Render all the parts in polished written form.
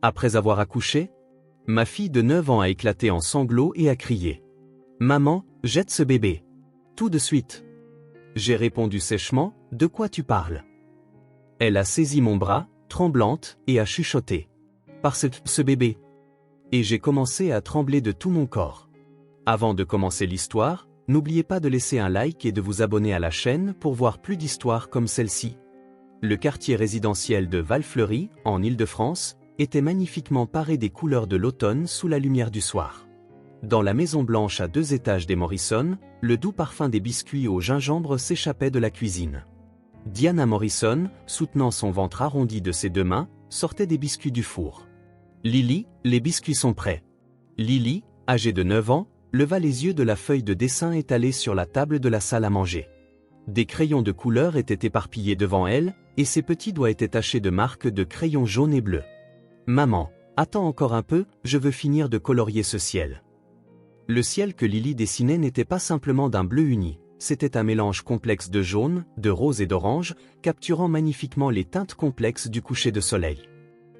Après avoir accouché, ma fille de 9 ans a éclaté en sanglots et a crié. « Maman, jette ce bébé. » Tout de suite. J'ai répondu sèchement, « De quoi tu parles ?» Elle a saisi mon bras, tremblante, et a chuchoté. « Parce que ce bébé. » Et j'ai commencé à trembler de tout mon corps. Avant de commencer l'histoire, n'oubliez pas de laisser un like et de vous abonner à la chaîne pour voir plus d'histoires comme celle-ci. Le quartier résidentiel de Val-Fleury, en Île-de-France, était magnifiquement paré des couleurs de l'automne sous la lumière du soir. Dans la maison blanche à 2 étages des Morrison, le doux parfum des biscuits au gingembre s'échappait de la cuisine. Diana Morrison, soutenant son ventre arrondi de ses 2 mains, sortait des biscuits du four. « Lily, les biscuits sont prêts. » Lily, âgée de 9 ans, leva les yeux de la feuille de dessin étalée sur la table de la salle à manger. Des crayons de couleur étaient éparpillés devant elle, et ses petits doigts étaient tachés de marques de crayons jaunes et bleus. « Maman, attends encore un peu, je veux finir de colorier ce ciel. » Le ciel que Lily dessinait n'était pas simplement d'un bleu uni, c'était un mélange complexe de jaune, de rose et d'orange, capturant magnifiquement les teintes complexes du coucher de soleil.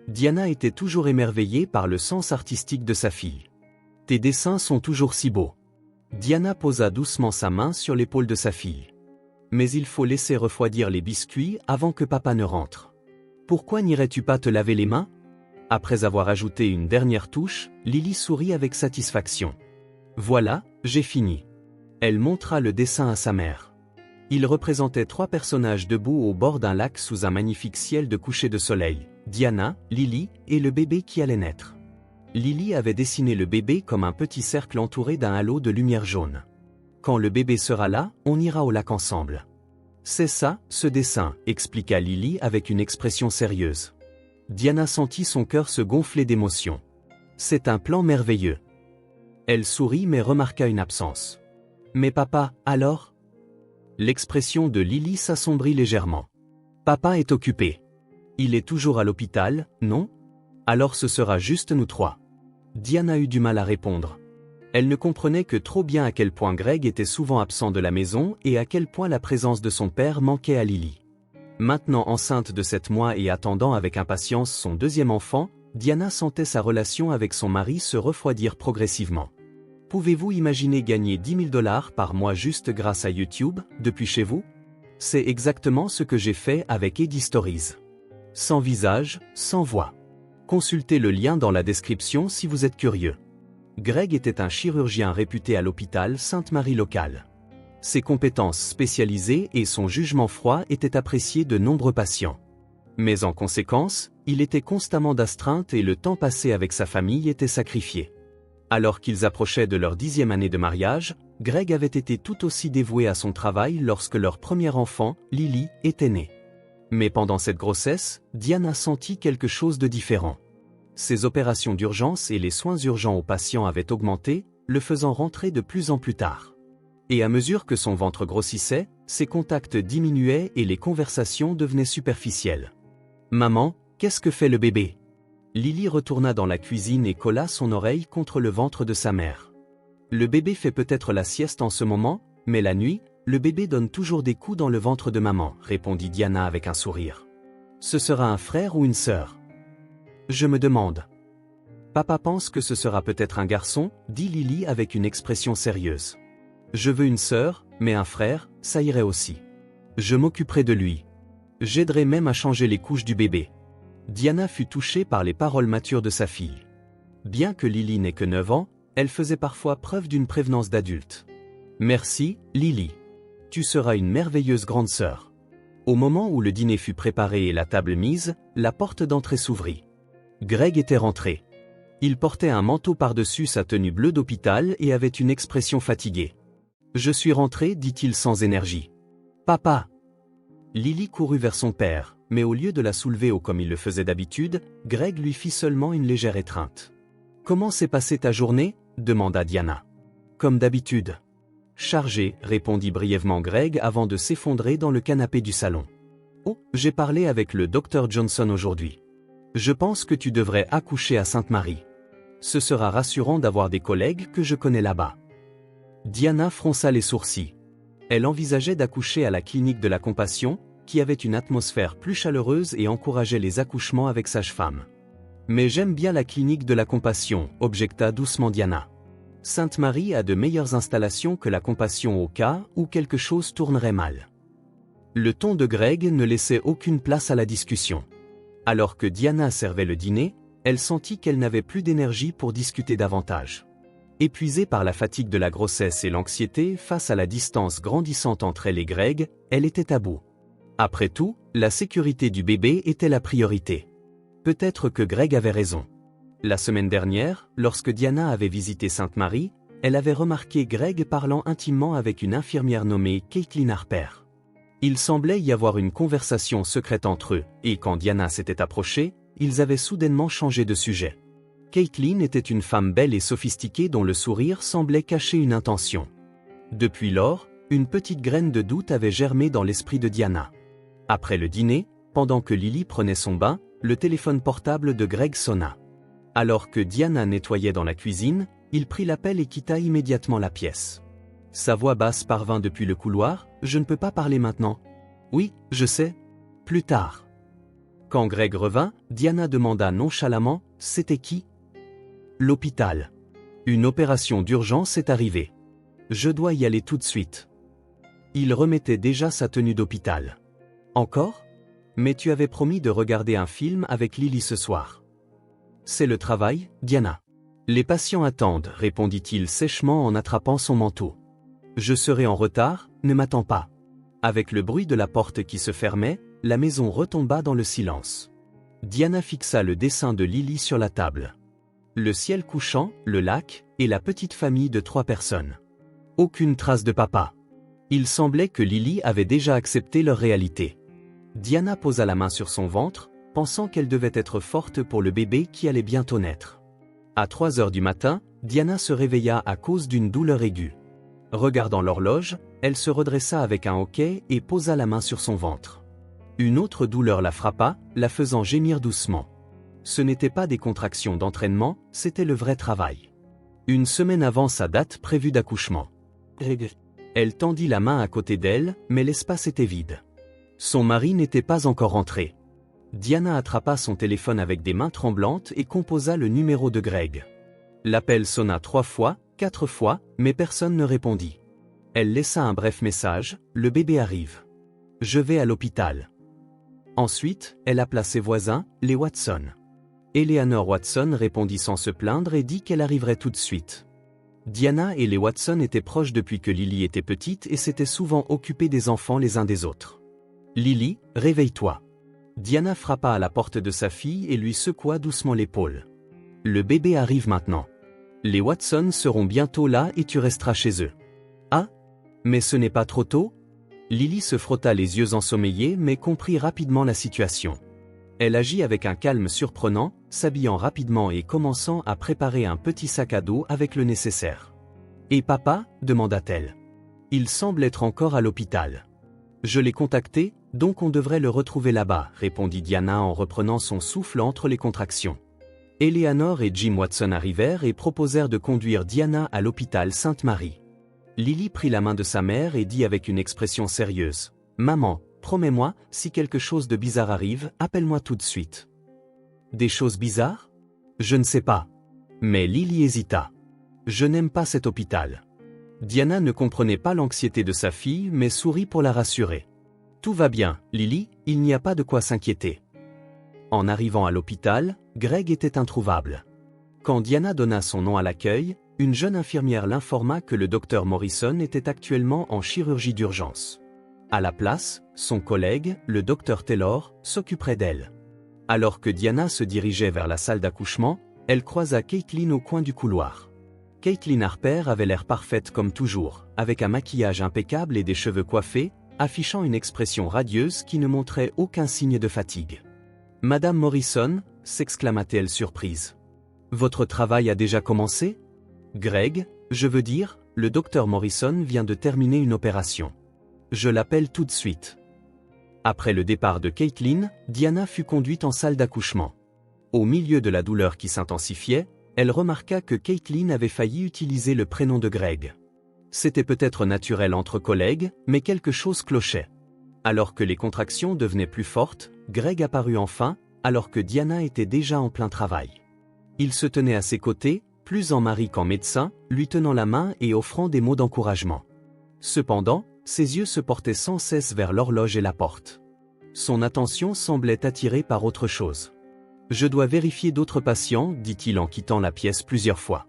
Diana était toujours émerveillée par le sens artistique de sa fille. « Tes dessins sont toujours si beaux. » Diana posa doucement sa main sur l'épaule de sa fille. « Mais il faut laisser refroidir les biscuits avant que papa ne rentre. Pourquoi n'irais-tu pas te laver les mains ?» Après avoir ajouté une dernière touche, Lily sourit avec satisfaction. « Voilà, j'ai fini. » Elle montra le dessin à sa mère. Il représentait 3 personnages debout au bord d'un lac sous un magnifique ciel de coucher de soleil, Diana, Lily et le bébé qui allait naître. Lily avait dessiné le bébé comme un petit cercle entouré d'un halo de lumière jaune. « Quand le bébé sera là, on ira au lac ensemble. »« C'est ça, ce dessin, » expliqua Lily avec une expression sérieuse. Diana sentit son cœur se gonfler d'émotion. « C'est un plan merveilleux. » Elle sourit mais remarqua une absence. « Mais papa, alors ?» L'expression de Lily s'assombrit légèrement. « Papa est occupé. Il est toujours à l'hôpital, non ? Alors ce sera juste nous 3. » Diana eut du mal à répondre. Elle ne comprenait que trop bien à quel point Greg était souvent absent de la maison et à quel point la présence de son père manquait à Lily. Maintenant enceinte de 7 mois et attendant avec impatience son 2e enfant, Diana sentait sa relation avec son mari se refroidir progressivement. Pouvez-vous imaginer gagner 10 000 $ par mois juste grâce à YouTube, depuis chez vous? C'est exactement ce que j'ai fait avec Eddie Stories. Sans visage, sans voix. Consultez le lien dans la description si vous êtes curieux. Greg était un chirurgien réputé à l'hôpital Sainte-Marie local. Ses compétences spécialisées et son jugement froid étaient appréciés de nombreux patients. Mais en conséquence, il était constamment d'astreinte et le temps passé avec sa famille était sacrifié. Alors qu'ils approchaient de leur 10e année de mariage, Greg avait été tout aussi dévoué à son travail lorsque leur premier enfant, Lily, était né. Mais pendant cette grossesse, Diana sentit quelque chose de différent. Ses opérations d'urgence et les soins urgents aux patients avaient augmenté, le faisant rentrer de plus en plus tard. Et à mesure que son ventre grossissait, ses contacts diminuaient et les conversations devenaient superficielles. « Maman, qu'est-ce que fait le bébé ?» Lily retourna dans la cuisine et colla son oreille contre le ventre de sa mère. « Le bébé fait peut-être la sieste en ce moment, mais la nuit, le bébé donne toujours des coups dans le ventre de maman, » répondit Diana avec un sourire. « Ce sera un frère ou une sœur ? » « Je me demande. »« Papa pense que ce sera peut-être un garçon, » dit Lily avec une expression sérieuse. « Je veux une sœur, mais un frère, ça irait aussi. Je m'occuperai de lui. J'aiderai même à changer les couches du bébé. » Diana fut touchée par les paroles matures de sa fille. Bien que Lily n'ait que 9 ans, elle faisait parfois preuve d'une prévenance d'adulte. « Merci, Lily. Tu seras une merveilleuse grande sœur. » Au moment où le dîner fut préparé et la table mise, la porte d'entrée s'ouvrit. Greg était rentré. Il portait un manteau par-dessus sa tenue bleue d'hôpital et avait une expression fatiguée. « Je suis rentré, dit-il sans énergie. »« Papa !» Lily courut vers son père, mais au lieu de la soulever comme il le faisait d'habitude, Greg lui fit seulement une légère étreinte. « Comment s'est passée ta journée ?» demanda Diana. « Comme d'habitude. »« Chargé, » répondit brièvement Greg avant de s'effondrer dans le canapé du salon. « Oh, j'ai parlé avec le Dr Johnson aujourd'hui. Je pense que tu devrais accoucher à Sainte-Marie. Ce sera rassurant d'avoir des collègues que je connais là-bas. » Diana fronça les sourcils. Elle envisageait d'accoucher à la clinique de la Compassion, qui avait une atmosphère plus chaleureuse et encourageait les accouchements avec sage-femme. Mais j'aime bien la clinique de la Compassion, objecta doucement Diana. Sainte-Marie a de meilleures installations que la Compassion au cas où quelque chose tournerait mal. Le ton de Greg ne laissait aucune place à la discussion. Alors que Diana servait le dîner, elle sentit qu'elle n'avait plus d'énergie pour discuter davantage. Épuisée par la fatigue de la grossesse et l'anxiété face à la distance grandissante entre elle et Greg, elle était à bout. Après tout, la sécurité du bébé était la priorité. Peut-être que Greg avait raison. La semaine dernière, lorsque Diana avait visité Sainte-Marie, elle avait remarqué Greg parlant intimement avec une infirmière nommée Caitlin Harper. Il semblait y avoir une conversation secrète entre eux, et quand Diana s'était approchée, ils avaient soudainement changé de sujet. Caitlin était une femme belle et sophistiquée dont le sourire semblait cacher une intention. Depuis lors, une petite graine de doute avait germé dans l'esprit de Diana. Après le dîner, pendant que Lily prenait son bain, le téléphone portable de Greg sonna. Alors que Diana nettoyait dans la cuisine, il prit l'appel et quitta immédiatement la pièce. Sa voix basse parvint depuis le couloir. « Je ne peux pas parler maintenant. »« Oui, je sais. Plus tard. » Quand Greg revint, Diana demanda nonchalamment « C'était qui ?»« L'hôpital. Une opération d'urgence est arrivée. Je dois y aller tout de suite. » Il remettait déjà sa tenue d'hôpital. « Encore ? Mais tu avais promis de regarder un film avec Lily ce soir. »« C'est le travail, Diana. »« Les patients attendent, » répondit-il sèchement en attrapant son manteau. « Je serai en retard, ne m'attends pas. » Avec le bruit de la porte qui se fermait, la maison retomba dans le silence. Diana fixa le dessin de Lily sur la table. Le ciel couchant, le lac, et la petite famille de 3 personnes. Aucune trace de papa. Il semblait que Lily avait déjà accepté leur réalité. Diana posa la main sur son ventre, pensant qu'elle devait être forte pour le bébé qui allait bientôt naître. À 3 heures du matin, Diana se réveilla à cause d'une douleur aiguë. Regardant l'horloge, elle se redressa avec un hoquet et posa la main sur son ventre. Une autre douleur la frappa, la faisant gémir doucement. Ce n'était pas des contractions d'entraînement, c'était le vrai travail. Une semaine avant sa date prévue d'accouchement. Elle tendit la main à côté d'elle, mais l'espace était vide. Son mari n'était pas encore rentré. Diana attrapa son téléphone avec des mains tremblantes et composa le numéro de Greg. L'appel sonna 3 fois, 4 fois, mais personne ne répondit. Elle laissa un bref message, « Le bébé arrive. Je vais à l'hôpital. » Ensuite, elle appela ses voisins, les Watson. Eleanor Watson répondit sans se plaindre et dit qu'elle arriverait tout de suite. Diana et les Watson étaient proches depuis que Lily était petite et s'étaient souvent occupés des enfants les uns des autres. « Lily, réveille-toi. » Diana frappa à la porte de sa fille et lui secoua doucement l'épaule. « Le bébé arrive maintenant. Les Watson seront bientôt là et tu resteras chez eux. »« Ah, mais ce n'est pas trop tôt ?» Lily se frotta les yeux ensommeillés mais comprit rapidement la situation. Elle agit avec un calme surprenant, s'habillant rapidement et commençant à préparer un petit sac à dos avec le nécessaire. « Et papa ?» demanda-t-elle. « Il semble être encore à l'hôpital. »« Je l'ai contacté, donc on devrait le retrouver là-bas » répondit Diana en reprenant son souffle entre les contractions. Eleanor et Jim Watson arrivèrent et proposèrent de conduire Diana à l'hôpital Sainte-Marie. Lily prit la main de sa mère et dit avec une expression sérieuse, « Maman, promets-moi, si quelque chose de bizarre arrive, appelle-moi tout de suite. » Des choses bizarres ? Je ne sais pas. Mais Lily hésita. Je n'aime pas cet hôpital. Diana ne comprenait pas l'anxiété de sa fille mais sourit pour la rassurer. Tout va bien, Lily, il n'y a pas de quoi s'inquiéter. En arrivant à l'hôpital, Greg était introuvable. Quand Diana donna son nom à l'accueil, une jeune infirmière l'informa que le docteur Morrison était actuellement en chirurgie d'urgence. À la place, son collègue, le docteur Taylor, s'occuperait d'elle. Alors que Diana se dirigeait vers la salle d'accouchement, elle croisa Caitlin au coin du couloir. Caitlin Harper avait l'air parfaite comme toujours, avec un maquillage impeccable et des cheveux coiffés, affichant une expression radieuse qui ne montrait aucun signe de fatigue. « Madame Morrison » s'exclama-t-elle surprise. « Votre travail a déjà commencé ? Greg, je veux dire, le docteur Morrison vient de terminer une opération. Je l'appelle tout de suite. » Après le départ de Caitlin, Diana fut conduite en salle d'accouchement. Au milieu de la douleur qui s'intensifiait, elle remarqua que Caitlin avait failli utiliser le prénom de Greg. C'était peut-être naturel entre collègues, mais quelque chose clochait. Alors que les contractions devenaient plus fortes, Greg apparut enfin, alors que Diana était déjà en plein travail. Il se tenait à ses côtés, plus en mari qu'en médecin, lui tenant la main et offrant des mots d'encouragement. Cependant, ses yeux se portaient sans cesse vers l'horloge et la porte. Son attention semblait attirée par autre chose. « Je dois vérifier d'autres patients », dit-il en quittant la pièce plusieurs fois.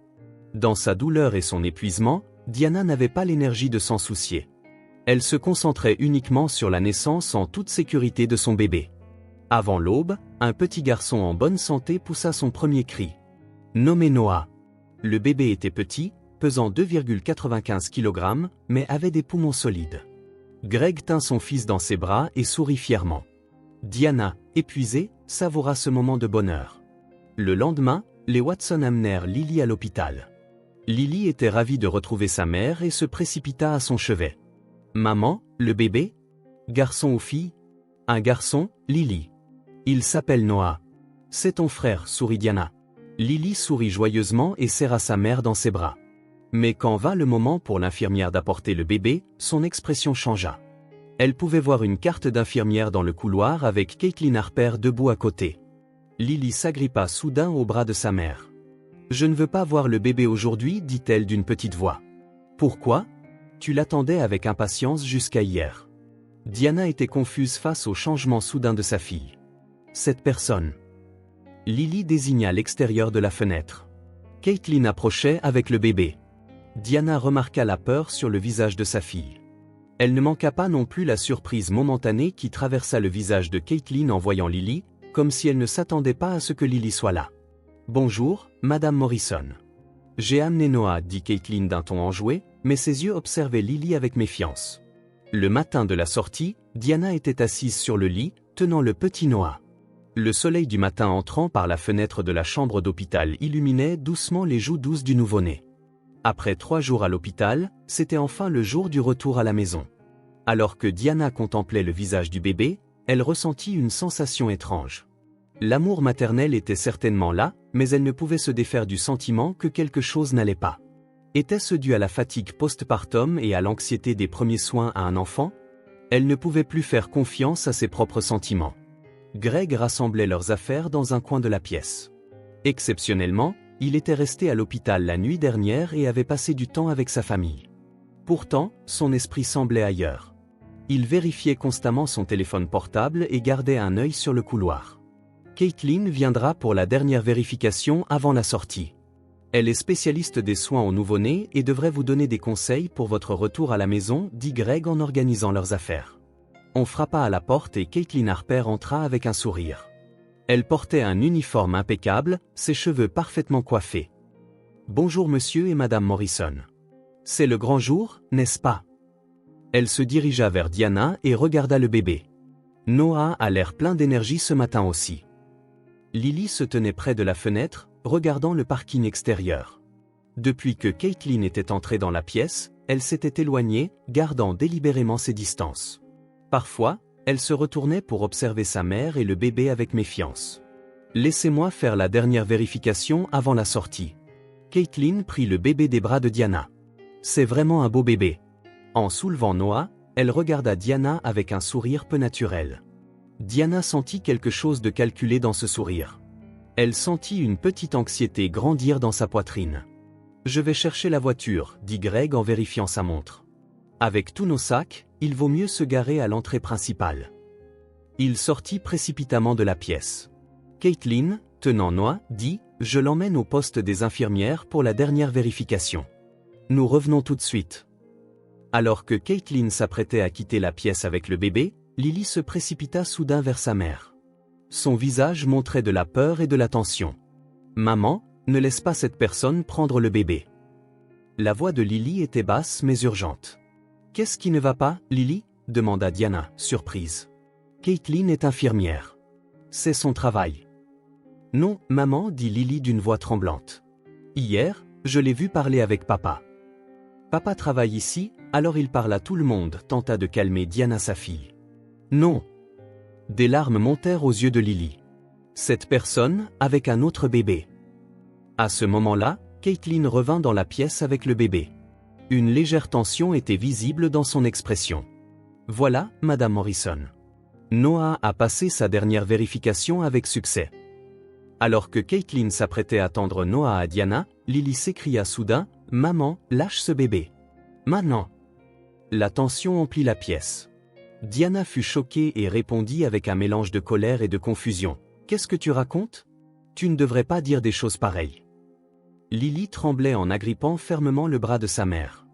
Dans sa douleur et son épuisement, Diana n'avait pas l'énergie de s'en soucier. Elle se concentrait uniquement sur la naissance en toute sécurité de son bébé. Avant l'aube, un petit garçon en bonne santé poussa son premier cri. Nommé Noah. Le bébé était petit, pesant 2,95 kg, mais avait des poumons solides. Greg tint son fils dans ses bras et sourit fièrement. Diana, épuisée, savoura ce moment de bonheur. Le lendemain, les Watson amenèrent Lily à l'hôpital. Lily était ravie de retrouver sa mère et se précipita à son chevet. « Maman, le bébé ? Garçon ou fille ? » « Un garçon, Lily. Il s'appelle Noah. »« C'est ton frère, » sourit Diana. Lily sourit joyeusement et serra sa mère dans ses bras. Mais quand vint le moment pour l'infirmière d'apporter le bébé, son expression changea. Elle pouvait voir une carte d'infirmière dans le couloir avec Caitlin Harper debout à côté. Lily s'agrippa soudain au bras de sa mère. « Je ne veux pas voir le bébé aujourd'hui, dit-elle d'une petite voix. « Pourquoi ? Tu l'attendais avec impatience jusqu'à hier. » Diana était confuse face au changement soudain de sa fille. « Cette personne. » Lily désigna l'extérieur de la fenêtre. Caitlin approchait avec le bébé. Diana remarqua la peur sur le visage de sa fille. Elle ne manqua pas non plus la surprise momentanée qui traversa le visage de Caitlin en voyant Lily, comme si elle ne s'attendait pas à ce que Lily soit là. « Bonjour, Madame Morrison. »« J'ai amené Noah, » dit Caitlin d'un ton enjoué, mais ses yeux observaient Lily avec méfiance. Le matin de la sortie, Diana était assise sur le lit, tenant le petit Noah. Le soleil du matin entrant par la fenêtre de la chambre d'hôpital illuminait doucement les joues douces du nouveau-né. Après 3 jours à l'hôpital, c'était enfin le jour du retour à la maison. Alors que Diana contemplait le visage du bébé, elle ressentit une sensation étrange. L'amour maternel était certainement là, mais elle ne pouvait se défaire du sentiment que quelque chose n'allait pas. Était-ce dû à la fatigue postpartum et à l'anxiété des premiers soins à un enfant ? Elle ne pouvait plus faire confiance à ses propres sentiments. Greg rassemblait leurs affaires dans un coin de la pièce. Exceptionnellement, il était resté à l'hôpital la nuit dernière et avait passé du temps avec sa famille. Pourtant, son esprit semblait ailleurs. Il vérifiait constamment son téléphone portable et gardait un œil sur le couloir. Caitlin viendra pour la dernière vérification avant la sortie. Elle est spécialiste des soins aux nouveau-nés et devrait vous donner des conseils pour votre retour à la maison, dit Greg en organisant leurs affaires. On frappa à la porte et Caitlin Harper entra avec un sourire. Elle portait un uniforme impeccable, ses cheveux parfaitement coiffés. « Bonjour monsieur et madame Morrison. C'est le grand jour, n'est-ce pas ?» Elle se dirigea vers Diana et regarda le bébé. Noah a l'air plein d'énergie ce matin aussi. Lily se tenait près de la fenêtre, regardant le parking extérieur. Depuis que Caitlin était entrée dans la pièce, elle s'était éloignée, gardant délibérément ses distances. Parfois, elle se retournait pour observer sa mère et le bébé avec méfiance. « Laissez-moi faire la dernière vérification avant la sortie. » Caitlin prit le bébé des bras de Diana. « C'est vraiment un beau bébé. » En soulevant Noah, elle regarda Diana avec un sourire peu naturel. Diana sentit quelque chose de calculé dans ce sourire. Elle sentit une petite anxiété grandir dans sa poitrine. « Je vais chercher la voiture, » dit Greg en vérifiant sa montre. « Avec tous nos sacs, il vaut mieux se garer à l'entrée principale. » Il sortit précipitamment de la pièce. Caitlin, tenant Noah, dit « Je l'emmène au poste des infirmières pour la dernière vérification. Nous revenons tout de suite. » Alors que Caitlin s'apprêtait à quitter la pièce avec le bébé, Lily se précipita soudain vers sa mère. Son visage montrait de la peur et de la tension. « Maman, ne laisse pas cette personne prendre le bébé. » La voix de Lily était basse mais urgente. « Qu'est-ce qui ne va pas, Lily ?» demanda Diana, surprise. Caitlin est infirmière. C'est son travail. « Non, maman, » dit Lily d'une voix tremblante. « Hier, je l'ai vu parler avec papa. Papa travaille ici, alors il parle à tout le monde, » tenta de calmer Diana sa fille. « Non. » Des larmes montèrent aux yeux de Lily. Cette personne, avec un autre bébé. À ce moment-là, Caitlin revint dans la pièce avec le bébé. Une légère tension était visible dans son expression. « Voilà, Madame Morrison. » Noah a passé sa dernière vérification avec succès. Alors que Caitlin s'apprêtait à tendre Noah à Diana, Lily s'écria soudain, « Maman, lâche ce bébé. Maintenant !» La tension emplit la pièce. Diana fut choquée et répondit avec un mélange de colère et de confusion. « Qu'est-ce que tu racontes? Tu ne devrais pas dire des choses pareilles. » Lily tremblait en agrippant fermement le bras de sa mère.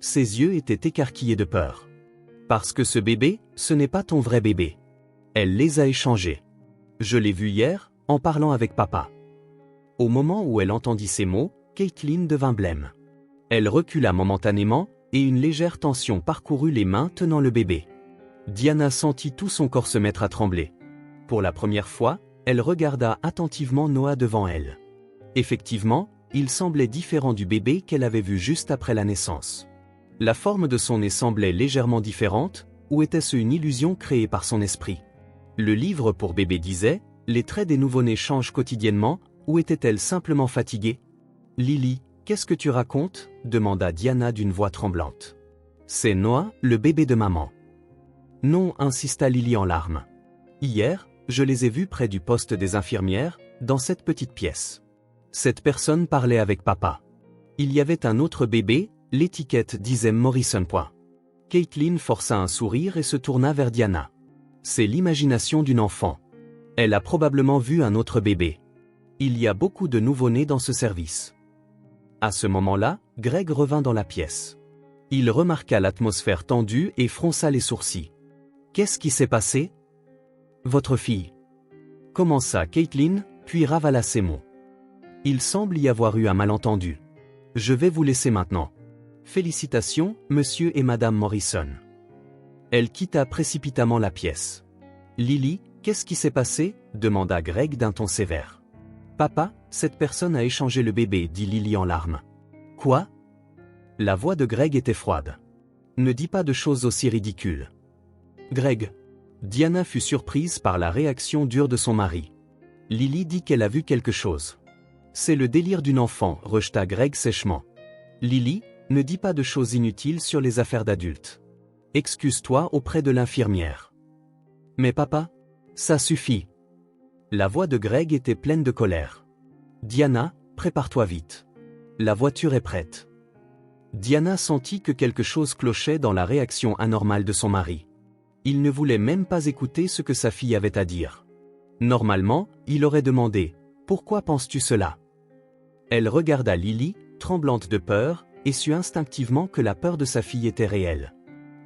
Ses yeux étaient écarquillés de peur. « Parce que ce bébé, ce n'est pas ton vrai bébé. Elle les a échangés. Je l'ai vu hier, en parlant avec papa. » Au moment où elle entendit ces mots, Caitlin devint blême. Elle recula momentanément, et une légère tension parcourut les mains tenant le bébé. Diana sentit tout son corps se mettre à trembler. Pour la première fois, elle regarda attentivement Noah devant elle. Effectivement, il semblait différent du bébé qu'elle avait vu juste après la naissance. La forme de son nez semblait légèrement différente, ou était-ce une illusion créée par son esprit? Le livre pour bébé disait, « Les traits des nouveau-nés changent quotidiennement », ou était-elle simplement fatiguée? « Lily, qu'est-ce que tu racontes ?» demanda Diana d'une voix tremblante. « C'est Noah, le bébé de maman. » « Non, insista Lily en larmes. « Hier, je les ai vus près du poste des infirmières, dans cette petite pièce. Cette personne parlait avec papa. Il y avait un autre bébé, l'étiquette disait Morrison. » Caitlin força un sourire et se tourna vers Diana. « C'est l'imagination d'une enfant. Elle a probablement vu un autre bébé. Il y a beaucoup de nouveau-nés dans ce service. » À ce moment-là, Greg revint dans la pièce. Il remarqua l'atmosphère tendue et fronça les sourcils. « Qu'est-ce qui s'est passé? » « Votre fille. » commença Caitlin, puis ravala ses mots. « Il semble y avoir eu un malentendu. Je vais vous laisser maintenant. Félicitations, monsieur et madame Morrison. » Elle quitta précipitamment la pièce. « Lily, qu'est-ce qui s'est passé ?» demanda Greg d'un ton sévère. « Papa, cette personne a échangé le bébé, » dit Lily en larmes. « Quoi ?» La voix de Greg était froide. « Ne dis pas de choses aussi ridicules. » Greg. Diana fut surprise par la réaction dure de son mari. Lily dit qu'elle a vu quelque chose. « C'est le délire d'une enfant, » rejeta Greg sèchement. « Lily, ne dis pas de choses inutiles sur les affaires d'adultes. Excuse-toi auprès de l'infirmière. »« Mais papa, ça suffit. » La voix de Greg était pleine de colère. « Diana, prépare-toi vite. La voiture est prête. » Diana sentit que quelque chose clochait dans la réaction anormale de son mari. Il ne voulait même pas écouter ce que sa fille avait à dire. Normalement, il aurait demandé « Pourquoi penses-tu cela ?» Elle regarda Lily, tremblante de peur, et sut instinctivement que la peur de sa fille était réelle.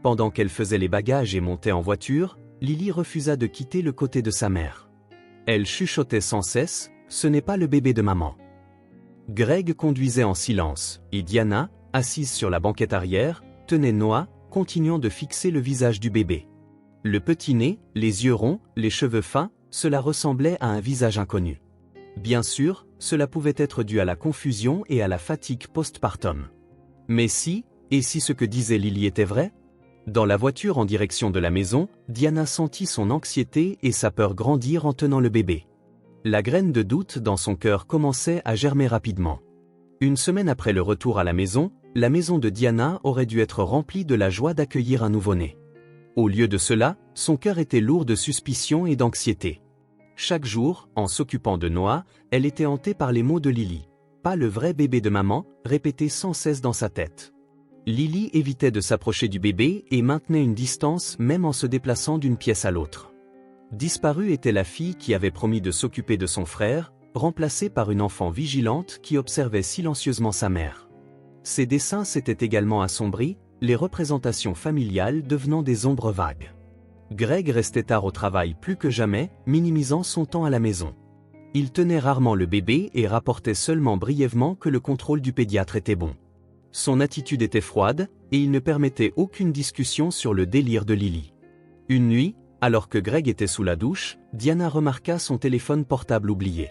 Pendant qu'elle faisait les bagages et montait en voiture, Lily refusa de quitter le côté de sa mère. Elle chuchotait sans cesse « Ce n'est pas le bébé de maman. » Greg conduisait en silence, et Diana, assise sur la banquette arrière, tenait Noah, continuant de fixer le visage du bébé. Le petit nez, les yeux ronds, les cheveux fins, cela ressemblait à un visage inconnu. Bien sûr, cela pouvait être dû à la confusion et à la fatigue postpartum. Mais si ce que disait Lily était vrai? Dans la voiture en direction de la maison, Diana sentit son anxiété et sa peur grandir en tenant le bébé. La graine de doute dans son cœur commençait à germer rapidement. Une semaine après le retour à la maison de Diana aurait dû être remplie de la joie d'accueillir un nouveau-né. Au lieu de cela, son cœur était lourd de suspicion et d'anxiété. Chaque jour, en s'occupant de Noah, elle était hantée par les mots de Lily. « Pas le vrai bébé de maman », répétés sans cesse dans sa tête. Lily évitait de s'approcher du bébé et maintenait une distance même en se déplaçant d'une pièce à l'autre. Disparue était la fille qui avait promis de s'occuper de son frère, remplacée par une enfant vigilante qui observait silencieusement sa mère. Ses dessins s'étaient également assombris, les représentations familiales devenant des ombres vagues. Greg restait tard au travail plus que jamais, minimisant son temps à la maison. Il tenait rarement le bébé et rapportait seulement brièvement que le contrôle du pédiatre était bon. Son attitude était froide, et il ne permettait aucune discussion sur le délire de Lily. Une nuit, alors que Greg était sous la douche, Diana remarqua son téléphone portable oublié.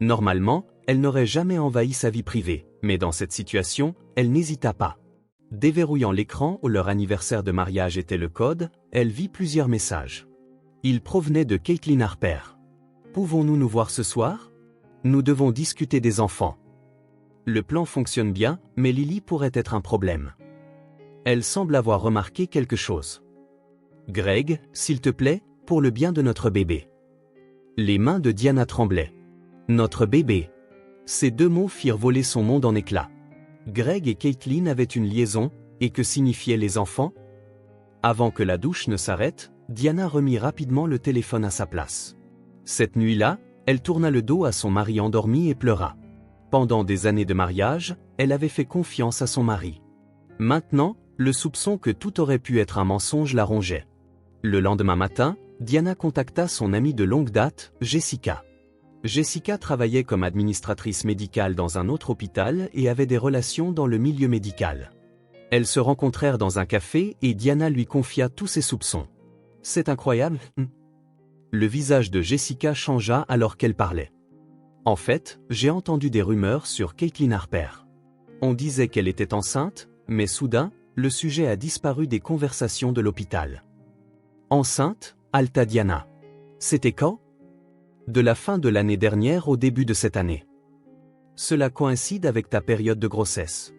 Normalement, elle n'aurait jamais envahi sa vie privée, mais dans cette situation, elle n'hésita pas. Déverrouillant l'écran où leur anniversaire de mariage était le code, elle vit plusieurs messages. Ils provenaient de Caitlin Harper. « Pouvons-nous nous voir ce soir? Nous devons discuter des enfants. » Le plan fonctionne bien, mais Lily pourrait être un problème. Elle semble avoir remarqué quelque chose. « Greg, s'il te plaît, pour le bien de notre bébé. Les mains de Diana tremblaient. Notre bébé. Ces deux mots firent voler son monde en éclats. Greg et Caitlin avaient une liaison, et que signifiaient les enfants? Avant que la douche ne s'arrête, Diana remit rapidement le téléphone à sa place. Cette nuit-là, elle tourna le dos à son mari endormi et pleura. Pendant des années de mariage, elle avait fait confiance à son mari. Maintenant, le soupçon que tout aurait pu être un mensonge la rongeait. Le lendemain matin, Diana contacta son amie de longue date, Jessica. Jessica travaillait comme administratrice médicale dans un autre hôpital et avait des relations dans le milieu médical. Elles se rencontrèrent dans un café et Diana lui confia tous ses soupçons. « C'est incroyable. » Le visage de Jessica changea alors qu'elle parlait. « En fait, j'ai entendu des rumeurs sur Caitlin Harper. On disait qu'elle était enceinte, mais soudain, le sujet a disparu des conversations de l'hôpital. » « Enceinte, halta Diana. C'était quand? De la fin de l'année dernière au début de cette année. Cela coïncide avec ta période de grossesse. »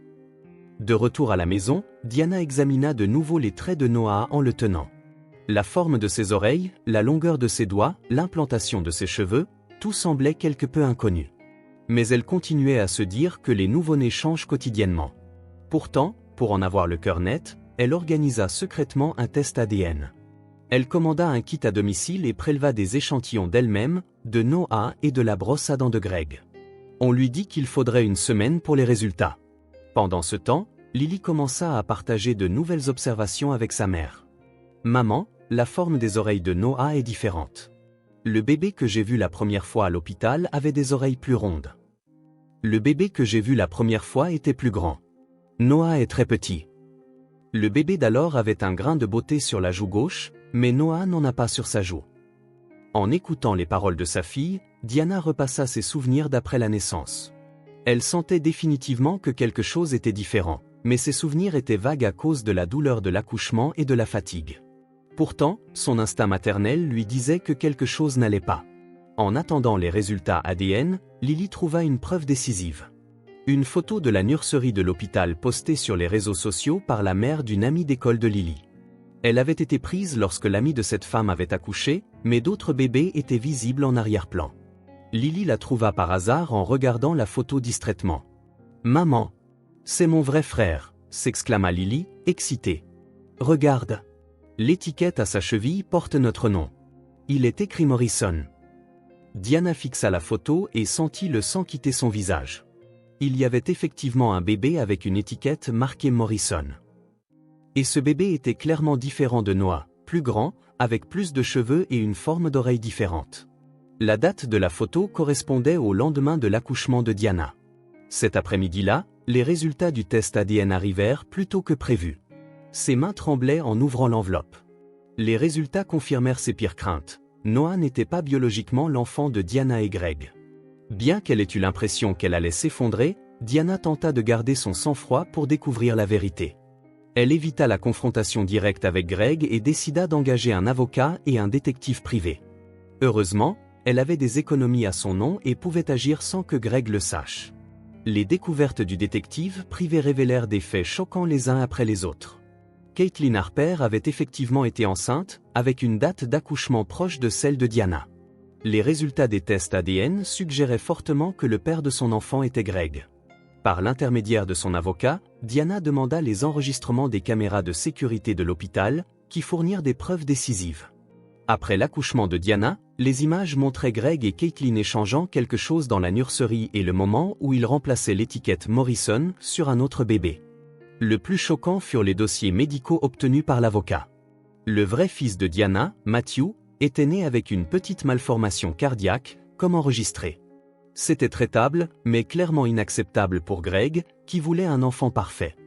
De retour à la maison, Diana examina de nouveau les traits de Noah en le tenant. La forme de ses oreilles, la longueur de ses doigts, l'implantation de ses cheveux, tout semblait quelque peu inconnu. Mais elle continuait à se dire que les nouveau-nés changent quotidiennement. Pourtant, pour en avoir le cœur net, elle organisa secrètement un test ADN. Elle commanda un kit à domicile et préleva des échantillons d'elle-même, de Noah et de la brosse à dents de Greg. On lui dit qu'il faudrait une semaine pour les résultats. Pendant ce temps, Lily commença à partager de nouvelles observations avec sa mère. « Maman, la forme des oreilles de Noah est différente. Le bébé que j'ai vu la première fois à l'hôpital avait des oreilles plus rondes. Le bébé que j'ai vu la première fois était plus grand. Noah est très petit. Le bébé d'alors avait un grain de beauté sur la joue gauche, mais Noah n'en a pas sur sa joue. » En écoutant les paroles de sa fille, Diana repassa ses souvenirs d'après la naissance. Elle sentait définitivement que quelque chose était différent, mais ses souvenirs étaient vagues à cause de la douleur de l'accouchement et de la fatigue. Pourtant, son instinct maternel lui disait que quelque chose n'allait pas. En attendant les résultats ADN, Lily trouva une preuve décisive. Une photo de la nurserie de l'hôpital postée sur les réseaux sociaux par la mère d'une amie d'école de Lily. Elle avait été prise lorsque l'amie de cette femme avait accouché, mais d'autres bébés étaient visibles en arrière-plan. Lily la trouva par hasard en regardant la photo distraitement. « Maman, c'est mon vrai frère !» s'exclama Lily, excitée. « Regarde. L'étiquette à sa cheville porte notre nom. Il est écrit Morrison. » Diana fixa la photo et sentit le sang quitter son visage. Il y avait effectivement un bébé avec une étiquette marquée Morrison. Et ce bébé était clairement différent de Noah, plus grand, avec plus de cheveux et une forme d'oreille différente. La date de la photo correspondait au lendemain de l'accouchement de Diana. Cet après-midi-là, les résultats du test ADN arrivèrent plus tôt que prévu. Ses mains tremblaient en ouvrant l'enveloppe. Les résultats confirmèrent ses pires craintes. Noah n'était pas biologiquement l'enfant de Diana et Greg. Bien qu'elle ait eu l'impression qu'elle allait s'effondrer, Diana tenta de garder son sang-froid pour découvrir la vérité. Elle évita la confrontation directe avec Greg et décida d'engager un avocat et un détective privé. Heureusement, elle avait des économies à son nom et pouvait agir sans que Greg le sache. Les découvertes du détective privé révélèrent des faits choquants les uns après les autres. Caitlin Harper avait effectivement été enceinte, avec une date d'accouchement proche de celle de Diana. Les résultats des tests ADN suggéraient fortement que le père de son enfant était Greg. Par l'intermédiaire de son avocat, Diana demanda les enregistrements des caméras de sécurité de l'hôpital, qui fournirent des preuves décisives. Après l'accouchement de Diana, les images montraient Greg et Caitlin échangeant quelque chose dans la nurserie et le moment où ils remplaçaient l'étiquette Morrison sur un autre bébé. Le plus choquant furent les dossiers médicaux obtenus par l'avocat. Le vrai fils de Diana, Matthew, était né avec une petite malformation cardiaque, comme enregistré. C'était traitable, mais clairement inacceptable pour Greg, qui voulait un enfant parfait.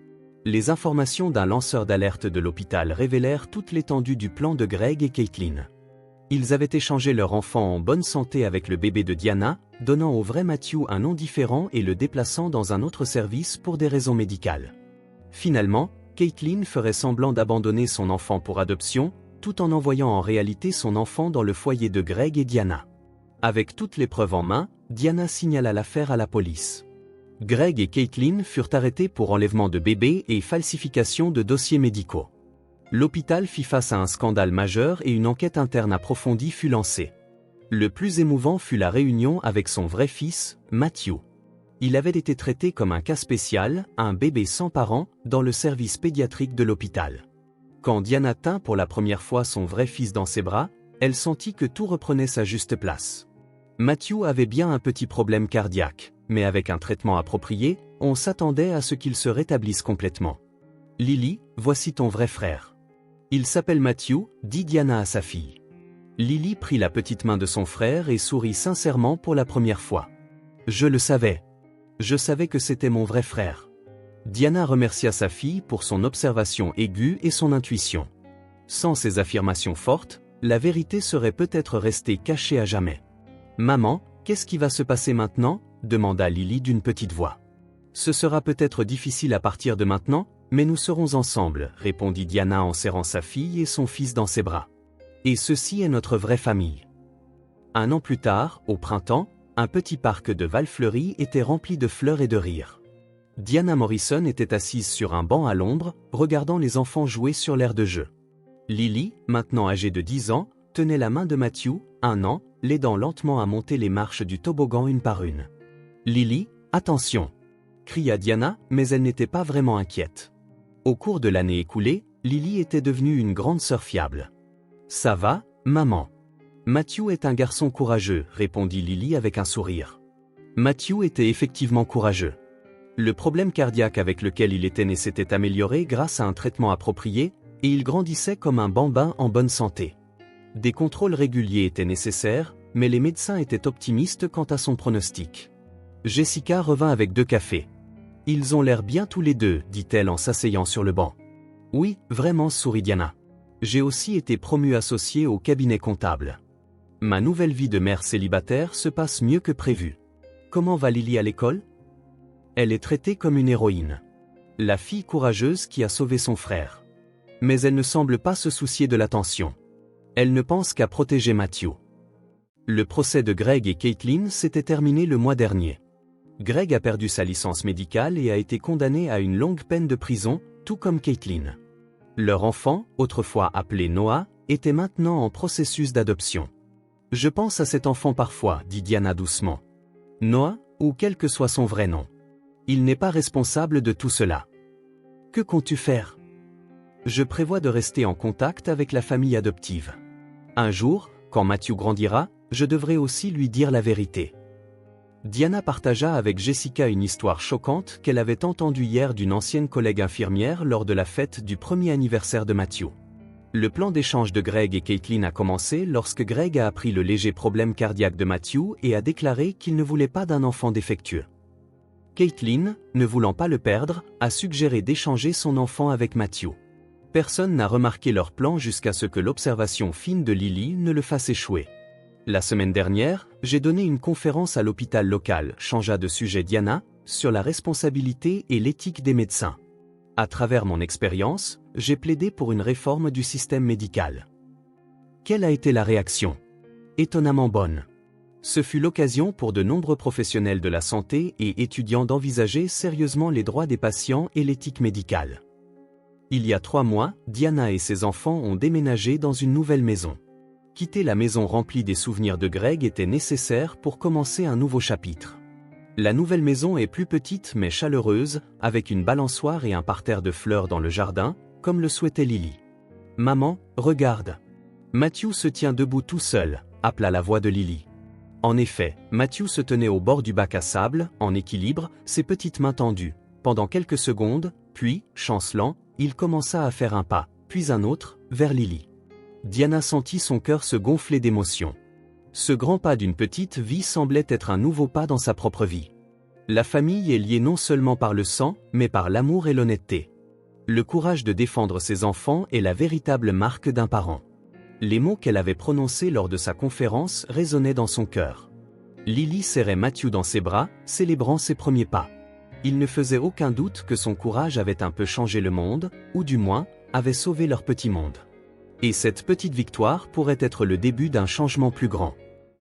Les informations d'un lanceur d'alerte de l'hôpital révélèrent toute l'étendue du plan de Greg et Caitlin. Ils avaient échangé leur enfant en bonne santé avec le bébé de Diana, donnant au vrai Matthew un nom différent et le déplaçant dans un autre service pour des raisons médicales. Finalement, Caitlin ferait semblant d'abandonner son enfant pour adoption, tout en envoyant en réalité son enfant dans le foyer de Greg et Diana. Avec toutes les preuves en main, Diana signala l'affaire à la police. Greg et Caitlin furent arrêtés pour enlèvement de bébé et falsification de dossiers médicaux. L'hôpital fit face à un scandale majeur et une enquête interne approfondie fut lancée. Le plus émouvant fut la réunion avec son vrai fils, Matthew. Il avait été traité comme un cas spécial, un bébé sans parents, dans le service pédiatrique de l'hôpital. Quand Diana tint pour la première fois son vrai fils dans ses bras, elle sentit que tout reprenait sa juste place. Matthew avait bien un petit problème cardiaque, mais avec un traitement approprié, on s'attendait à ce qu'il se rétablisse complètement. « Lily, voici ton vrai frère. Il s'appelle Matthew », dit Diana à sa fille. Lily prit la petite main de son frère et sourit sincèrement pour la première fois. « Je le savais. Je savais que c'était mon vrai frère. » Diana remercia sa fille pour son observation aiguë et son intuition. Sans ces affirmations fortes, la vérité serait peut-être restée cachée à jamais. « Maman, qu'est-ce qui va se passer maintenant ?» demanda Lily d'une petite voix. « Ce sera peut-être difficile à partir de maintenant, mais nous serons ensemble, » répondit Diana en serrant sa fille et son fils dans ses bras. « Et ceci est notre vraie famille. » Un an plus tard, au printemps, un petit parc de Val-Fleury était rempli de fleurs et de rires. Diana Morrison était assise sur un banc à l'ombre, regardant les enfants jouer sur l'aire de jeu. Lily, maintenant âgée de 10 ans, tenait la main de Matthew, 1 an, l'aidant lentement à monter les marches du toboggan une par une. « Lily, attention !» cria Diana, mais elle n'était pas vraiment inquiète. Au cours de l'année écoulée, Lily était devenue une grande sœur fiable. « Ça va, maman ? » « Matthew est un garçon courageux, » répondit Lily avec un sourire. Matthew était effectivement courageux. Le problème cardiaque avec lequel il était né s'était amélioré grâce à un traitement approprié, et il grandissait comme un bambin en bonne santé. Des contrôles réguliers étaient nécessaires, mais les médecins étaient optimistes quant à son pronostic. Jessica revint avec 2 cafés. « Ils ont l'air bien tous les deux, » dit-elle en s'asseyant sur le banc. « Oui, vraiment, » sourit Diana. « J'ai aussi été promue associée au cabinet comptable. Ma nouvelle vie de mère célibataire se passe mieux que prévu. Comment va Lily à l'école ? Elle est traitée comme une héroïne. La fille courageuse qui a sauvé son frère. Mais elle ne semble pas se soucier de l'attention. Elle ne pense qu'à protéger Matthew. » Le procès de Greg et Caitlin s'était terminé le mois dernier. Greg a perdu sa licence médicale et a été condamné à une longue peine de prison, tout comme Caitlin. Leur enfant, autrefois appelé Noah, était maintenant en processus d'adoption. « Je pense à cet enfant parfois, » dit Diana doucement. « Noah, ou quel que soit son vrai nom. Il n'est pas responsable de tout cela. » « Que comptes-tu faire ? » ?»« Je prévois de rester en contact avec la famille adoptive. Un jour, quand Matthew grandira, je devrais aussi lui dire la vérité. » Diana partagea avec Jessica une histoire choquante qu'elle avait entendue hier d'une ancienne collègue infirmière lors de la fête du 1er anniversaire de Matthew. Le plan d'échange de Greg et Caitlin a commencé lorsque Greg a appris le léger problème cardiaque de Matthew et a déclaré qu'il ne voulait pas d'un enfant défectueux. Caitlin, ne voulant pas le perdre, a suggéré d'échanger son enfant avec Matthew. Personne n'a remarqué leur plan jusqu'à ce que l'observation fine de Lily ne le fasse échouer. La semaine dernière, j'ai donné une conférence à l'hôpital local, changea de sujet Diana, sur la responsabilité et l'éthique des médecins. À travers mon expérience, j'ai plaidé pour une réforme du système médical. Quelle a été la réaction ? Étonnamment bonne. Ce fut l'occasion pour de nombreux professionnels de la santé et étudiants d'envisager sérieusement les droits des patients et l'éthique médicale. Il y a 3 mois, Diana et ses enfants ont déménagé dans une nouvelle maison. Quitter la maison remplie des souvenirs de Greg était nécessaire pour commencer un nouveau chapitre. La nouvelle maison est plus petite mais chaleureuse, avec une balançoire et un parterre de fleurs dans le jardin, comme le souhaitait Lily. « Maman, regarde. Matthew se tient debout tout seul », appela la voix de Lily. En effet, Matthew se tenait au bord du bac à sable, en équilibre, ses petites mains tendues. Pendant quelques secondes, puis, chancelant, il commença à faire un pas, puis un autre, vers Lily. Diana sentit son cœur se gonfler d'émotion. Ce grand pas d'une petite vie semblait être un nouveau pas dans sa propre vie. La famille est liée non seulement par le sang, mais par l'amour et l'honnêteté. Le courage de défendre ses enfants est la véritable marque d'un parent. Les mots qu'elle avait prononcés lors de sa conférence résonnaient dans son cœur. Lily serrait Matthew dans ses bras, célébrant ses premiers pas. Il ne faisait aucun doute que son courage avait un peu changé le monde, ou du moins, avait sauvé leur petit monde. Et cette petite victoire pourrait être le début d'un changement plus grand.